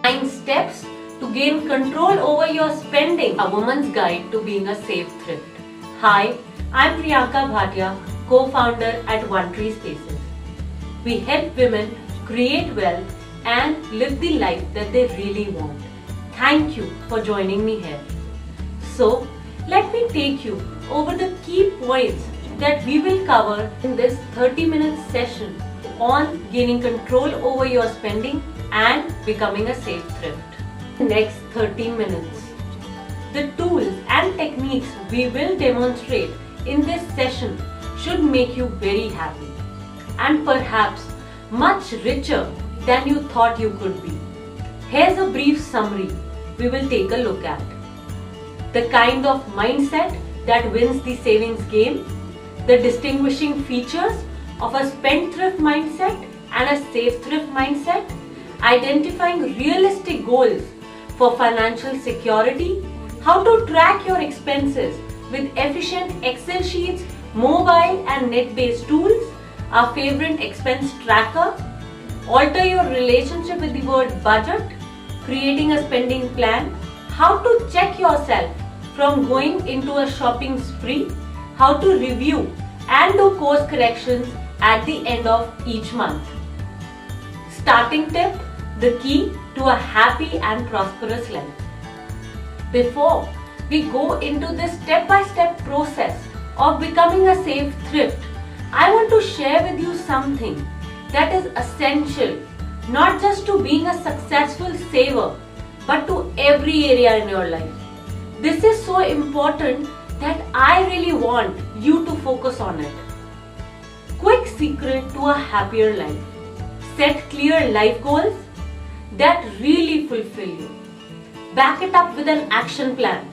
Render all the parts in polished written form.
9 steps to gain control over your spending. A woman's guide to being a safe thrift. Hi, I'm Priyanka Bhatia, co-founder at One Tree Spaces. We help women create wealth and live the life that they really want. Thank you for joining me here. So, let me take you over the key points that we will cover in this 30-minute session on gaining control over your spending and becoming a safe thrift. Next 30 minutes. The tools and techniques we will demonstrate in this session should make you very happy and perhaps much richer than you thought you could be. Here's a brief summary we will take a look at. The kind of mindset that wins the savings game, the distinguishing features of a spendthrift mindset and a safe thrift mindset, identifying realistic goals for financial security, how to track your expenses with efficient Excel sheets, mobile and net-based tools, our favorite expense tracker, alter your relationship with the word budget, creating a spending plan, how to check yourself from going into a shopping spree, how to review and do course corrections at the end of each month. Starting tip, the key to a happy and prosperous life. Before we go into this step-by-step process of becoming a safe thrift, I want to share with you something that is essential not just to being a successful saver but to every area in your life. This is so important that I really want you to focus on it. Quick secret to a happier life. Set clear life goals that really fulfill you. Back it up with an action plan.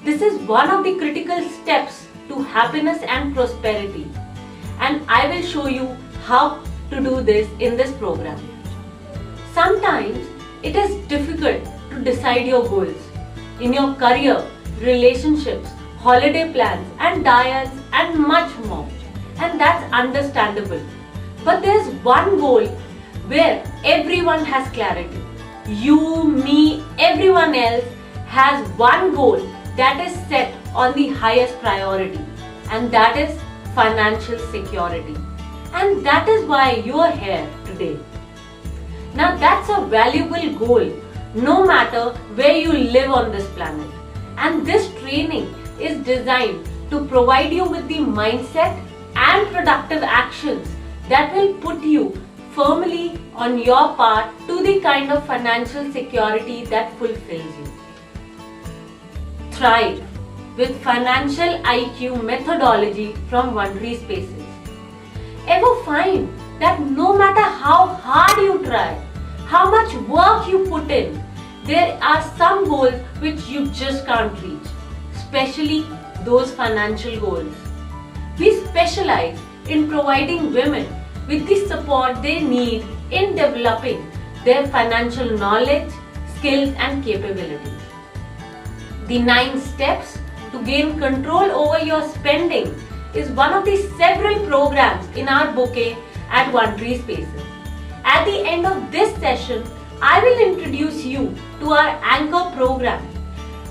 This is one of the critical steps to happiness and prosperity, and I will show you how to do this in this program. Sometimes it is difficult to decide your goals in your career, relationships, holiday plans and diets and much more, and that's understandable. But there's one goal where everyone has clarity. You, me, everyone else has one goal that is set on the highest priority, and that is financial security. And that is why you are here today. Now that's a valuable goal no matter where you live on this planet. And this training is designed to provide you with the mindset and productive actions that will put you firmly on your path to the kind of financial security that fulfills you. Thrive with Financial IQ methodology from One Tree Spaces. Ever find that no matter how hard you try, how much work you put in, there are some goals which you just can't reach, especially those financial goals? We specialize in providing women with the support they need in developing their financial knowledge, skills and capabilities. The 9 steps to gain control over your spending is one of the several programs in our bouquet at One Tree Spaces. At the end of this session, I will introduce you to our anchor program,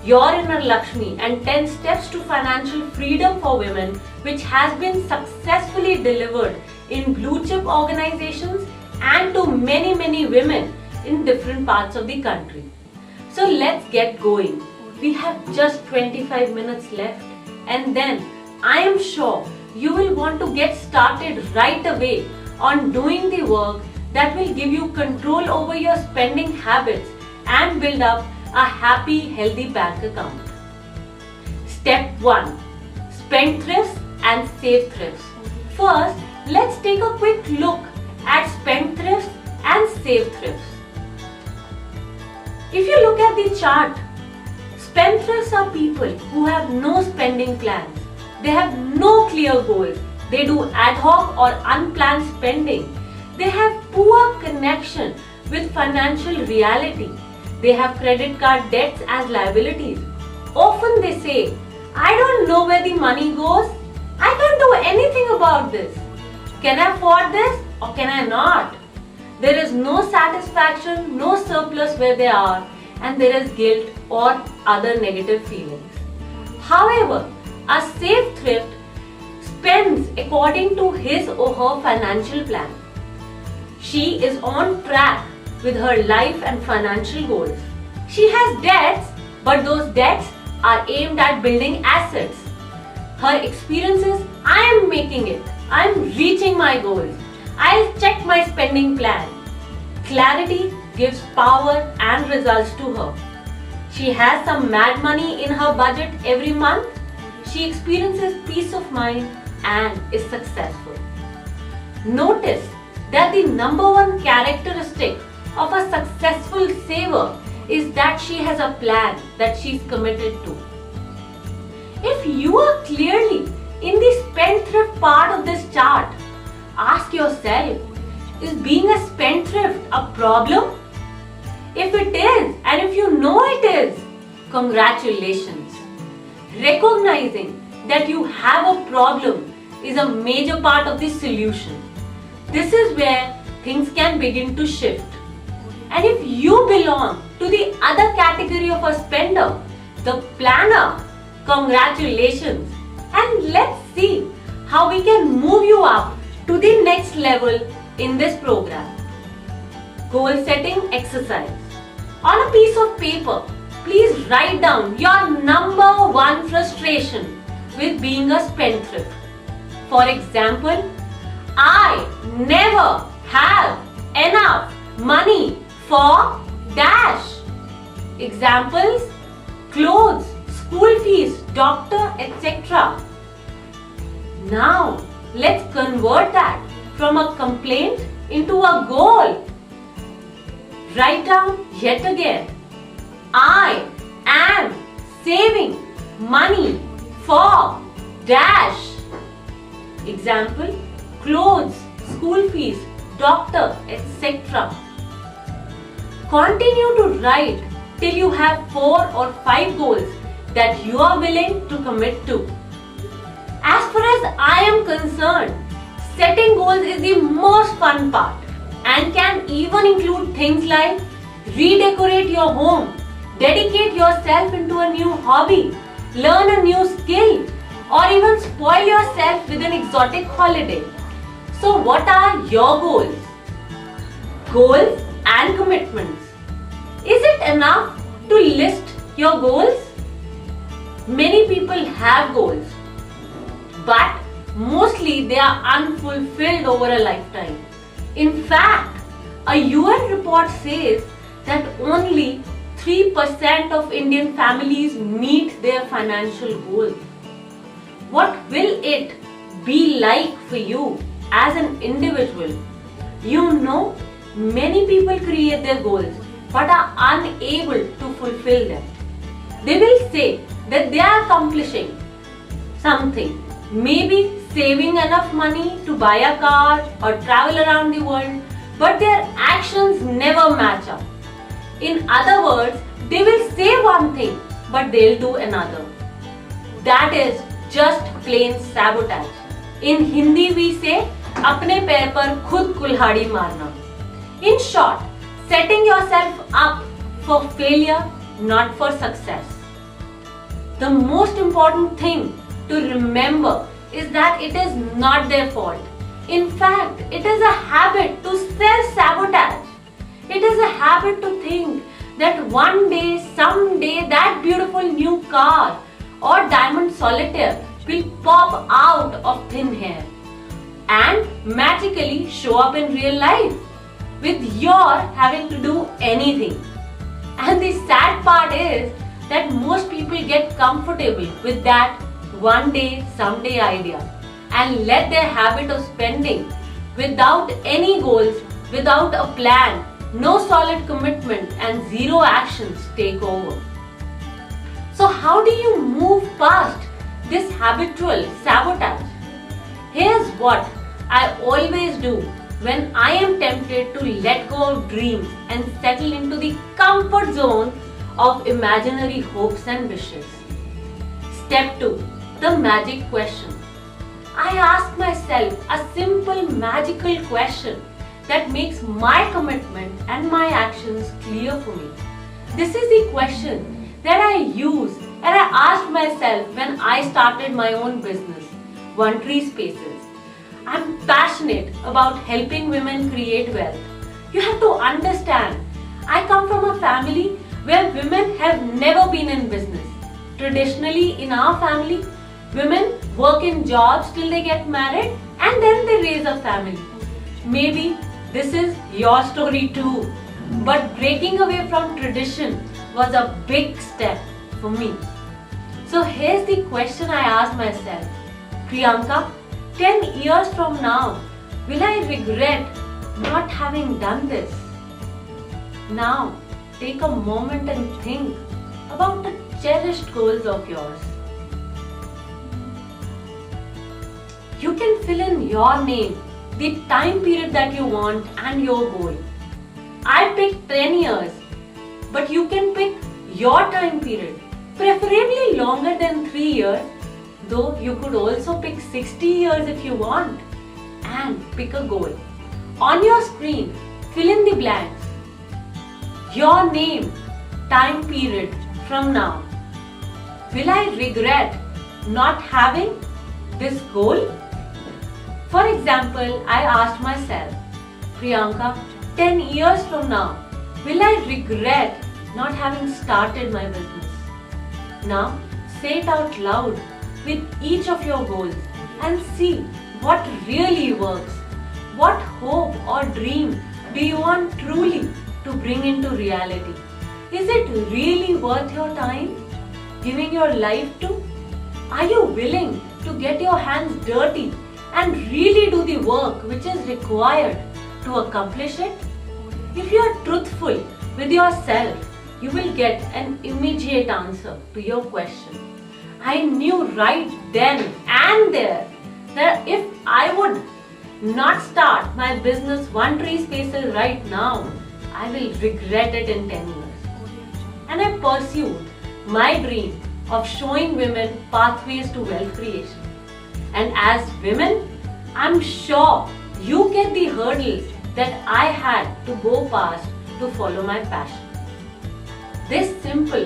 Your Inner Lakshmi and 10 Steps to Financial Freedom for Women, which has been successfully delivered in blue chip organizations and to many women in different parts of the country. So let's get going. We have just 25 minutes left, and then I am sure you will want to get started right away on doing the work that will give you control over your spending habits and build up a happy, healthy bank account. Step 1. Spendthrifts and safe thrifts. First, let's take a quick look at spendthrifts and safe thrifts. If you look at the chart, spendthrifts are people who have no spending plans. They have no clear goals. They do ad hoc or unplanned spending. They have poor connection with financial reality. They have credit card debts as liabilities. Often they say, I don't know where the money goes. I can't do anything about this. Can I afford this or can I not? There is no satisfaction, no surplus where they are, and there is guilt or other negative feelings. However, a safe thrift spends according to his or her financial plan. She is on track with her life and financial goals. She has debts, but those debts are aimed at building assets. Her experience is, I am making it, I am reaching my goals, I'll check my spending plan. Clarity gives power and results to her. She has some mad money in her budget every month. She experiences peace of mind and is successful. Notice that the number one characteristic of a successful saver is that she has a plan that she is committed to. If you are clearly in the spendthrift part of this chart, ask yourself, is being a spendthrift a problem? If it is, and if you know it is, congratulations. Recognizing that you have a problem is a major part of the solution. This is where things can begin to shift. And if you belong to the other category of a spender, the planner, congratulations. And let's see how we can move you up to the next level in this program. Goal setting exercise. On a piece of paper, please write down your number one frustration with being a spendthrift. For example, I never have enough money for dash. Examples, clothes, school fees, doctor, etc. Now, let's convert that from a complaint into a goal. Write down yet again, I am saving money for dash. Example, clothes, school fees, doctor, etc. Continue to write till you have 4 or 5 goals that you are willing to commit to. As far as I am concerned, setting goals is the most fun part and can even include things like redecorate your home, dedicate yourself into a new hobby, learn a new skill, or even spoil yourself with an exotic holiday. So what are your goals? Goals and commitments. Is it enough to list your goals? Many people have goals, but mostly they are unfulfilled over a lifetime. In fact, a UN report says that only 3% of Indian families meet their financial goals. What will it be like for you as an individual? You know, many people create their goals but are unable to fulfill them. They will say that they are accomplishing something, maybe saving enough money to buy a car or travel around the world, but their actions never match up. In other words, they will say one thing but they'll do another. That is just plain sabotage. In Hindi we say, अपने पैर पर खुद कुल्हाड़ी मारना. In short, setting yourself up for failure, not for success. The most important thing to remember is that it is not their fault. In fact, it is a habit to self-sabotage. It is a habit to think that one day, someday, that beautiful new car or diamond solitaire will pop out of thin air and magically show up in real life with your having to do anything. And the sad part is that most people get comfortable with that one day, someday idea and let their habit of spending without any goals, without a plan, no solid commitment and zero actions take over. So how do you move past this habitual sabotage? Here's what I always do when I am tempted to let go of dreams and settle into the comfort zone of imaginary hopes and wishes. Step 2. The magic question. I ask myself a simple magical question that makes my commitment and my actions clear for me? This is the question that I use and I asked myself when I started my own business, One Tree Spaces. I'm passionate about helping women create wealth. You have to understand, I come from a family where women have never been in business. Traditionally, in our family, women work in jobs till they get married and then they raise a family. Maybe this is your story too. But breaking away from tradition was a big step for me. So here's the question I asked myself. Priyanka, 10 years from now, will I regret not having done this? Now, take a moment and think about the cherished goals of yours. You can fill in your name, the time period that you want and your goal. I picked 10 years, but you can pick your time period, preferably longer than 3 years, though you could also pick 60 years if you want, and pick a goal. On your screen, fill in the blanks. Your name, time period from now. Will I regret not having this goal? For example, I asked myself, Priyanka, 10 years from now, will I regret not having started my business? Now, say it out loud with each of your goals and see what really works. What hope or dream do you want truly to bring into reality? Is it really worth your time, giving your life to? Are you willing to get your hands dirty and really do the work which is required to accomplish it? If you are truthful with yourself, you will get an immediate answer to your question. I knew right then and there that if I would not start my business One Tree Spaces right now, I will regret it in 10 years. And I pursued my dream of showing women pathways to wealth creation. And as women, I'm sure you get the hurdles that I had to go past to follow my passion. This simple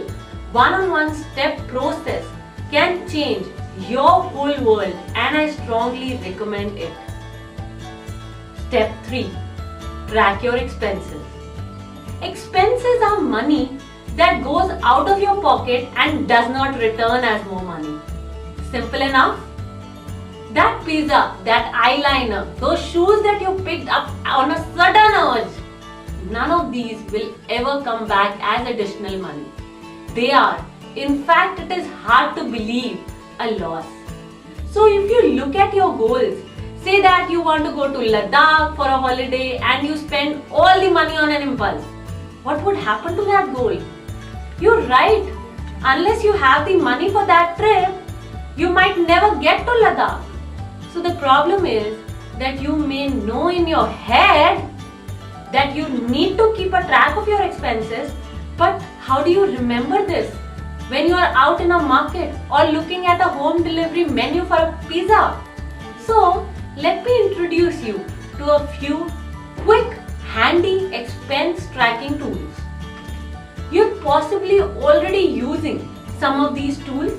one-on-one step process can change your whole world and I strongly recommend it. Step 3. Track your expenses. Expenses are money that goes out of your pocket and does not return as more money. Simple enough? That pizza, that eyeliner, those shoes that you picked up on a sudden urge, none of these will ever come back as additional money. They are, in fact, it is hard to believe, a loss. So if you look at your goals, say that you want to go to Ladakh for a holiday and you spend all the money on an impulse, what would happen to that goal? You're right, unless you have the money for that trip, you might never get to Ladakh. So the problem is that you may know in your head that you need to keep a track of your expenses, but how do you remember this when you are out in a market or looking at a home delivery menu for a pizza? So let me introduce you to a few quick, handy expense tracking tools. You're possibly already using some of these tools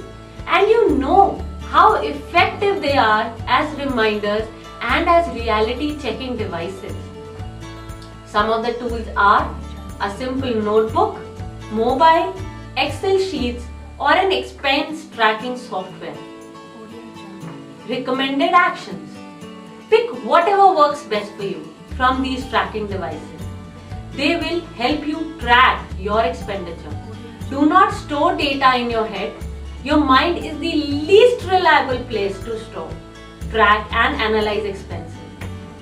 and you know how effective they are as reminders and as reality checking devices. Some of the tools are a simple notebook, mobile, Excel sheets or an expense tracking software. Recommended actions. Pick whatever works best for you from these tracking devices. They will help you track your expenditure. Do not store data in your head. Your mind is the least reliable place to store, track and analyze expenses.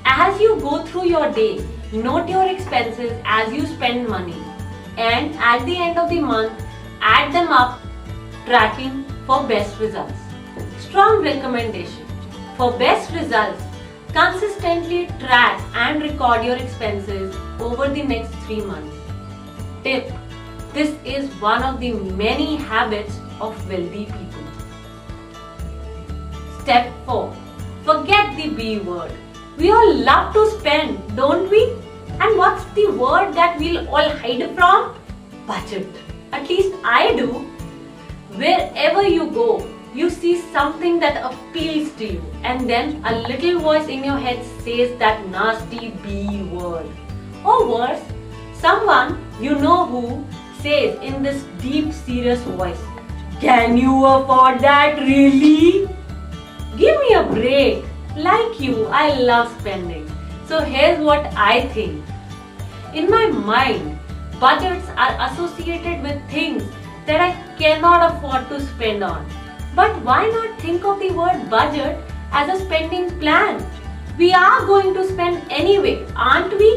As you go through your day, note your expenses as you spend money and at the end of the month, add them up, tracking for best results. Strong recommendation. For best results, consistently track and record your expenses over the next 3 months. Tip. This is one of the many habits of wealthy people. Step 4. Forget the B word, We all love to spend, don't we? And what's the word that we'll all hide from? Budget. At least I do. Wherever you go, you see something that appeals to you, and then a little voice in your head says that nasty B word. Or worse, someone you know who says in this deep, serious voice, "Can you afford that really?" Give me a break. Like you, I love spending. So here's what I think. In my mind, budgets are associated with things that I cannot afford to spend on. But why not think of the word budget as a spending plan? We are going to spend anyway, aren't we?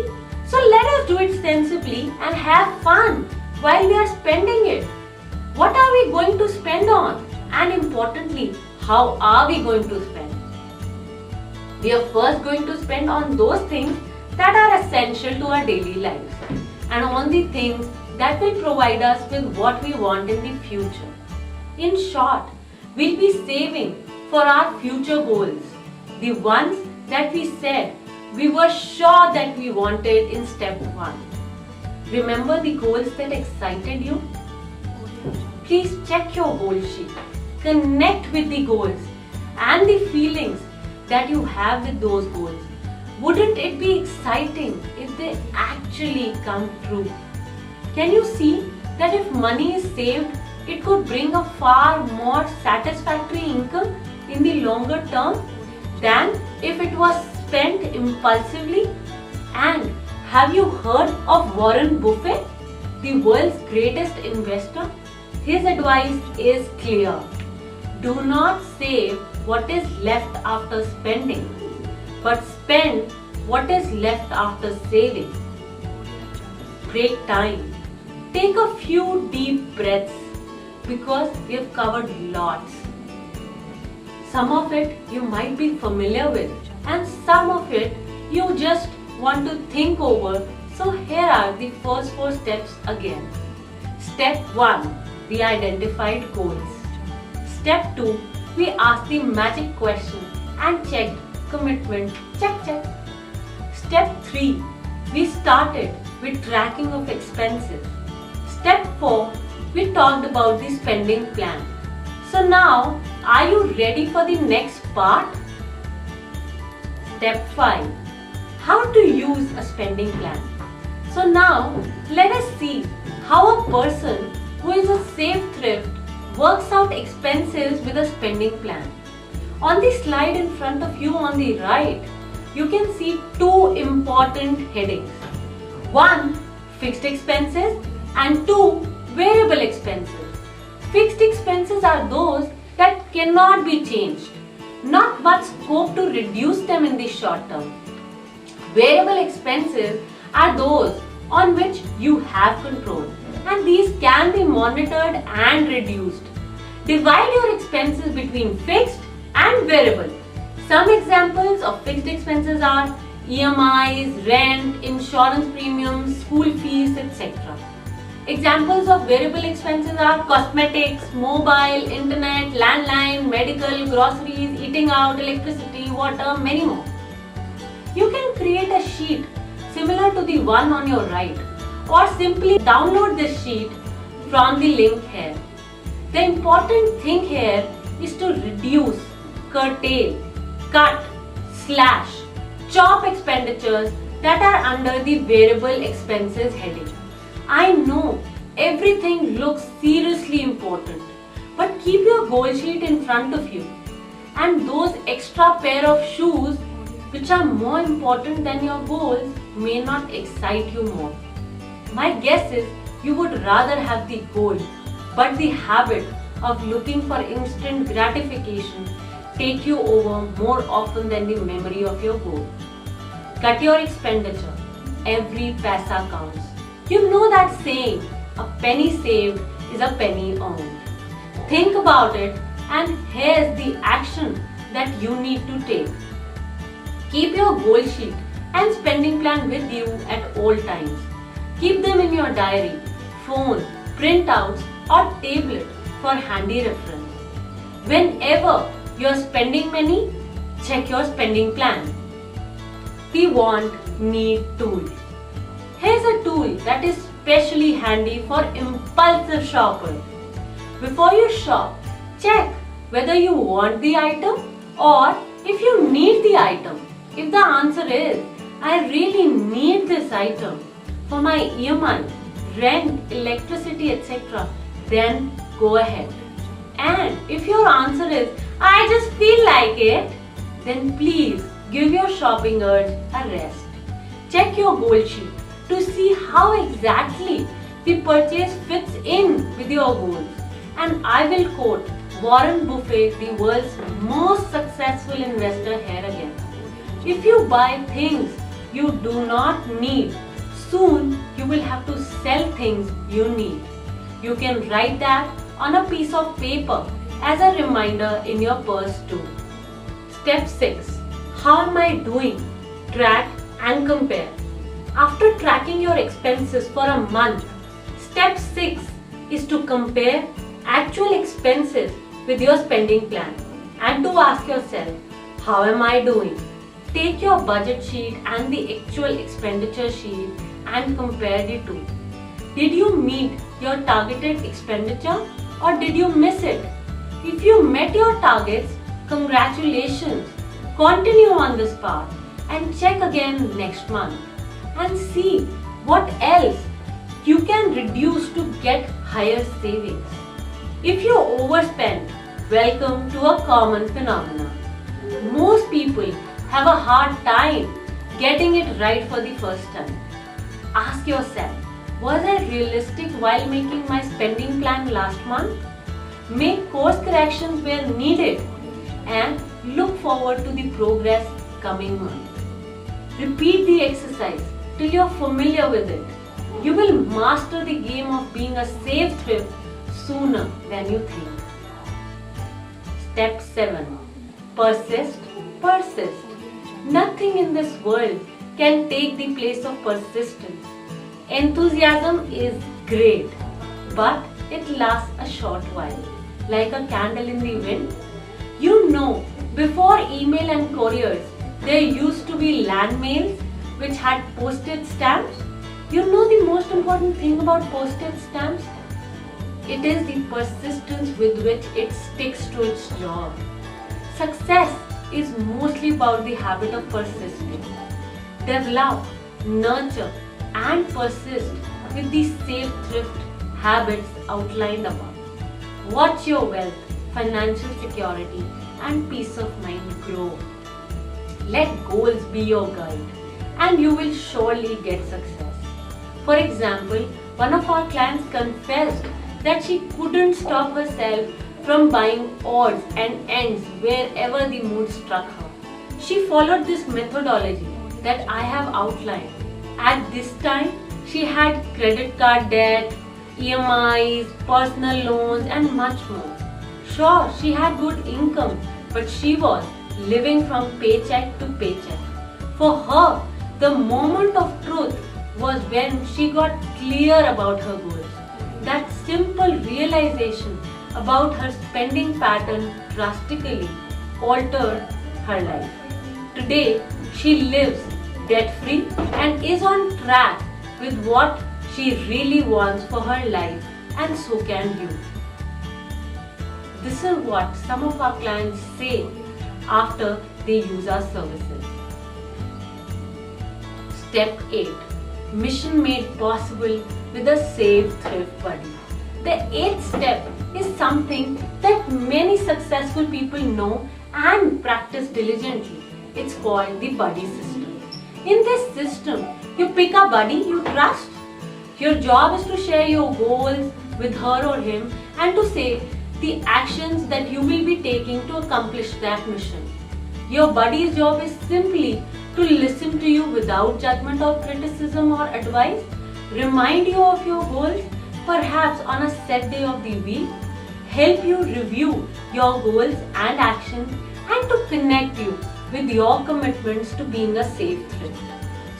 So let us do it sensibly and have fun while we are spending it. What are we going to spend on? And importantly, how are we going to spend? We are first going to spend on those things that are essential to our daily lives and on the things that will provide us with what we want in the future. In short, we'll be saving for our future goals, the ones that we said we were sure that we wanted in step 1. Remember the goals that excited you? Please check your goal sheet. Connect with the goals and the feelings that you have with those goals. Wouldn't it be exciting if they actually come true? Can you see that if money is saved, it could bring a far more satisfactory income in the longer term than if it was spent impulsively? And have you heard of Warren Buffett, the world's greatest investor? His advice is clear. Do not save what is left after spending, but spend what is left after saving. Break time. Take a few deep breaths because we have covered lots. Some of it you might be familiar with, and some of it you just want to think over. So here are the first 4 steps again. Step 1. We identified goals. Step 2. We asked the magic question and checked commitment. Check. Step 3. We started with tracking of expenses. Step 4. We talked about the spending plan. So now, are you ready for the next part? Step 5. How to use a spending plan. So now, let us see how a person who is a safe thrift works out expenses with a spending plan. On the slide in front of you on the right, you can see 2 important headings. 1. Fixed expenses and 2. Variable expenses. Fixed expenses are those that cannot be changed. Not much scope to reduce them in the short term. Variable expenses are those on which you have control, and these can be monitored and reduced. Divide your expenses between fixed and variable. Some examples of fixed expenses are EMIs, rent, insurance premiums, school fees, etc. Examples of variable expenses are cosmetics, mobile, internet, landline, medical, groceries, eating out, electricity, water, many more. You can create a sheet similar to the one on your right, or simply download this sheet from the link here. The important thing here is to reduce, curtail, cut, slash, chop expenditures that are under the variable expenses heading. I know everything looks seriously important, but keep your goal sheet in front of you, and those extra pair of shoes which are more important than your goals may not excite you more. My guess is you would rather have the goal, but the habit of looking for instant gratification take you over more often than the memory of your goal. Cut your expenditure. Every paisa counts. You know that saying, a penny saved is a penny earned. Think about it, and here's the action that you need to take. Keep your goal sheet and spending plan with you at all times. Keep them in your diary, phone, printouts, or tablet for handy reference. Whenever you're spending money, check your spending plan. the want need tool. Here's a tool that is specially handy for impulsive shoppers. Before you shop, check whether you want the item or if you need the item. If the answer is, I really need this item for my EMI, rent, electricity, etc., then go ahead. And if your answer is, I just feel like it, then please give your shopping urge a rest. Check your goal sheet to see how exactly the purchase fits in with your goals. And I will quote Warren Buffett, the world's most successful investor, here again. If you buy things you do not need, soon you will have to sell things you need. You can write that on a piece of paper as a reminder in your purse too. Step 6. How am I doing? Track and compare. After tracking your expenses for a month, step 6 is to compare actual expenses with your spending plan and to ask yourself, how am I doing? Take your budget sheet and the actual expenditure sheet and compare the two. Did you meet your targeted expenditure or did you miss it? If you met your targets, congratulations. Continue on this path and check again next month and see what else you can reduce to get higher savings. If you overspend, welcome to a common phenomenon. Most people have a hard time getting it right for the first time. Ask yourself, was I realistic while making my spending plan last month? Make course corrections where needed and look forward to the progress coming month. Repeat the exercise till you're familiar with it. You will master the game of being a safe thrift sooner than you think. Step 7. Persist, persist. Nothing in this world can take the place of persistence. Enthusiasm is great, but it lasts a short while. Like a candle in the wind. You know, before email and couriers, there used to be land mails which had postage stamps. You know the most important thing about postage stamps? It is the persistence with which it sticks to its job. Success is mostly about the habit of persisting. Develop, nurture and persist with the safe thrift habits outlined above. Watch your wealth, financial security and peace of mind grow. Let goals be your guide and you will surely get success. For example, one of our clients confessed that she couldn't stop herself from buying odds and ends wherever the mood struck her. She followed this methodology that I have outlined. At this time, she had credit card debt, EMIs, personal loans and much more. Sure, she had good income, but she was living from paycheck to paycheck. For her, the moment of truth was when she got clear about her goals. That simple realization about her spending pattern drastically altered her life. Today, she lives debt-free and is on track with what she really wants for her life, and so can you. This is what some of our clients say after they use our services. Step 8. Mission made possible with a safe thrift buddy. The 8th step is something that many successful people know and practice diligently. It's called the buddy system. In this system, you pick a buddy you trust. Your job is to share your goals with her or him and to say the actions that you will be taking to accomplish that mission. Your buddy's job is simply to listen to you without judgment or criticism or advice, remind you of your goals, perhaps on a set day of the week, help you review your goals and actions, and to connect you with your commitments to being a safe thrift.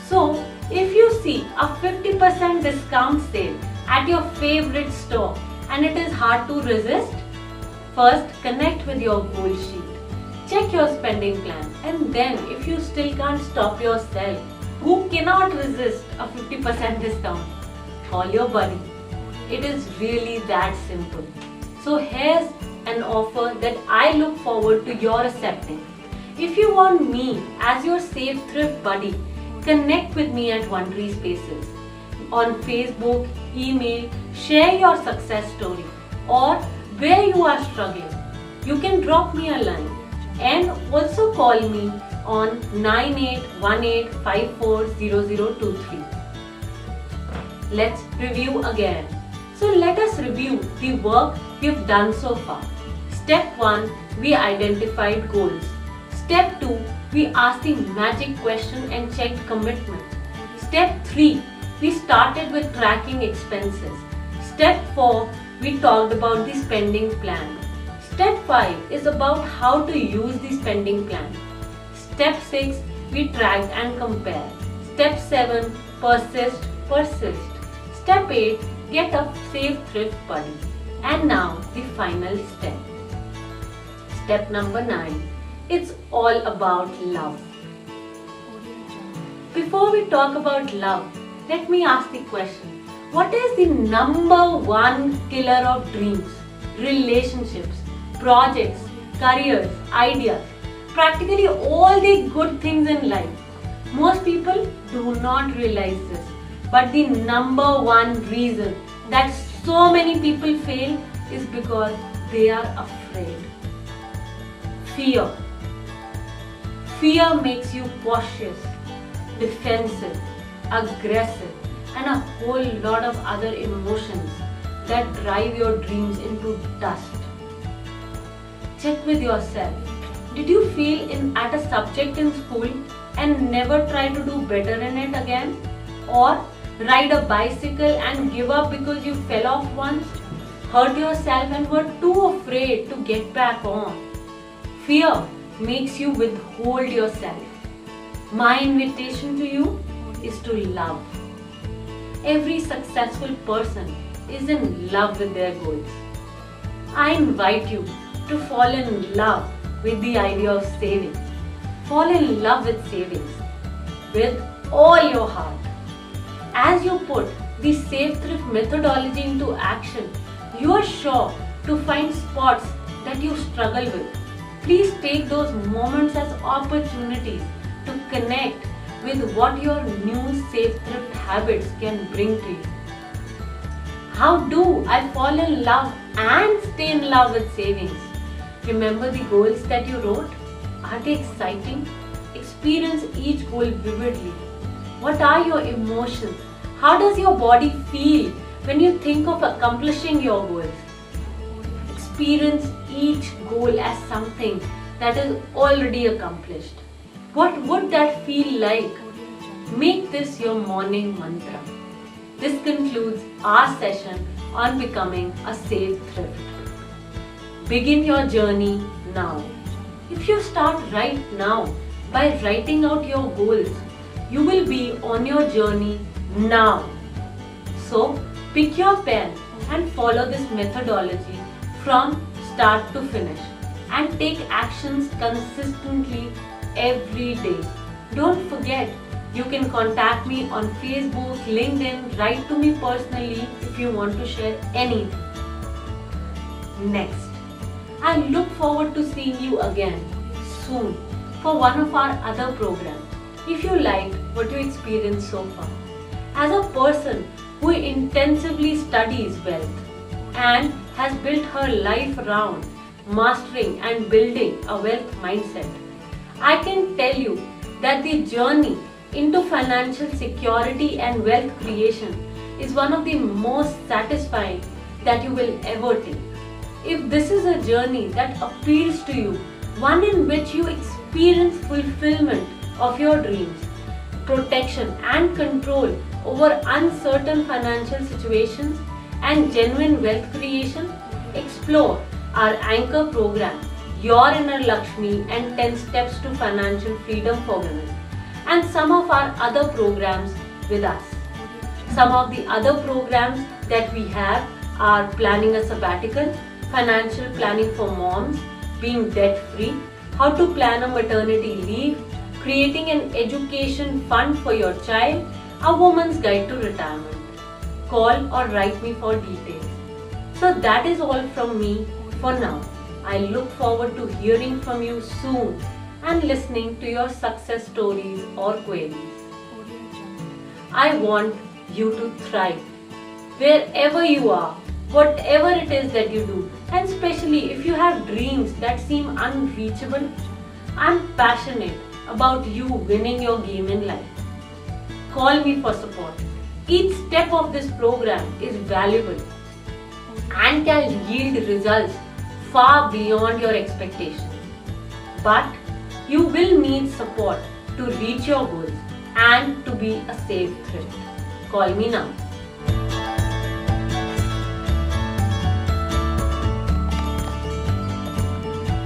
So, if you see a 50% discount sale at your favorite store and it is hard to resist, first connect with your goal sheet. Check your spending plan, and then if you still can't stop yourself, who cannot resist a 50% discount? Call your buddy. It is really that simple. So here's an offer that I look forward to your accepting. If you want me as your Save Thrift buddy, connect with me at One Tree Spaces. On Facebook, email, share your success story or where you are struggling. You can drop me a line and also call me on 9818540023. Let's review again. So let us review the work we've done so far. Step 1, we identified goals. Step 2, we asked the magic question and checked commitment. Step 3, we started with tracking expenses. Step 4, we talked about the spending plan. Step 5 is about how to use the spending plan. Step 6, we tracked and compared. Step 7, persist. Step 8, get a Save Thrift buddy. And now the final step. Step number 9, it's all about love. Before we talk about love, let me ask the question. What is the number one killer of dreams, relationships, projects, careers, ideas, practically all the good things in life? Most people do not realize this, but the number one reason that so many people fail is because they are afraid. Fear. Fear makes you cautious, defensive, aggressive, and a whole lot of other emotions that drive your dreams into dust. Check with yourself. Did you fail at a subject in school and never try to do better in it again? Or ride a bicycle and give up because you fell off once, hurt yourself and were too afraid to get back on? Fear makes you withhold yourself. My invitation to you is to love. Every successful person is in love with their goals. I invite you to fall in love with the idea of saving. Fall in love with savings with all your heart. As you put the Save Thrift methodology into action, you are sure to find spots that you struggle with. Please take those moments as opportunities to connect with what your new Save Thrift habits can bring to you. How do I fall in love and stay in love with savings? Remember the goals that you wrote? Are they exciting? Experience each goal vividly. What are your emotions? How does your body feel when you think of accomplishing your goals? Experience each goal as something that is already accomplished. What would that feel like? Make this your morning mantra. This concludes our session on becoming a Save Thrift. Begin your journey now. If you start right now by writing out your goals, you will be on your journey now. So pick your pen and follow this methodology from start to finish and take actions consistently every day. Don't forget, you can contact me on Facebook, LinkedIn, write to me personally if you want to share anything. Next, I look forward to seeing you again soon for one of our other programs. If you liked what you experienced so far, as a person who intensively studies wealth and has built her life around mastering and building a wealth mindset, I can tell you that the journey into financial security and wealth creation is one of the most satisfying that you will ever take. If this is a journey that appeals to you, one in which you experience fulfillment of your dreams, protection and control over uncertain financial situations, and genuine wealth creation, explore our anchor program, Your Inner Lakshmi and 10 Steps to Financial Freedom for Women, and some of our other programs with us. Some of the other programs that we have are Planning a Sabbatical, Financial Planning for Moms, Being Debt Free, how to plan a maternity leave, creating an education fund for your child, a woman's guide to retirement. Call or write me for details. So that is all from me for now. I look forward to hearing from you soon and listening to your success stories or queries. I want you to thrive wherever you are, whatever it is that you do, and especially if you have dreams that seem unreachable. I'm passionate about you winning your game in life. Call me for support. Each step of this program is valuable and can yield results far beyond your expectations. But you will need support to reach your goals and to be a safe thrift. Call me now.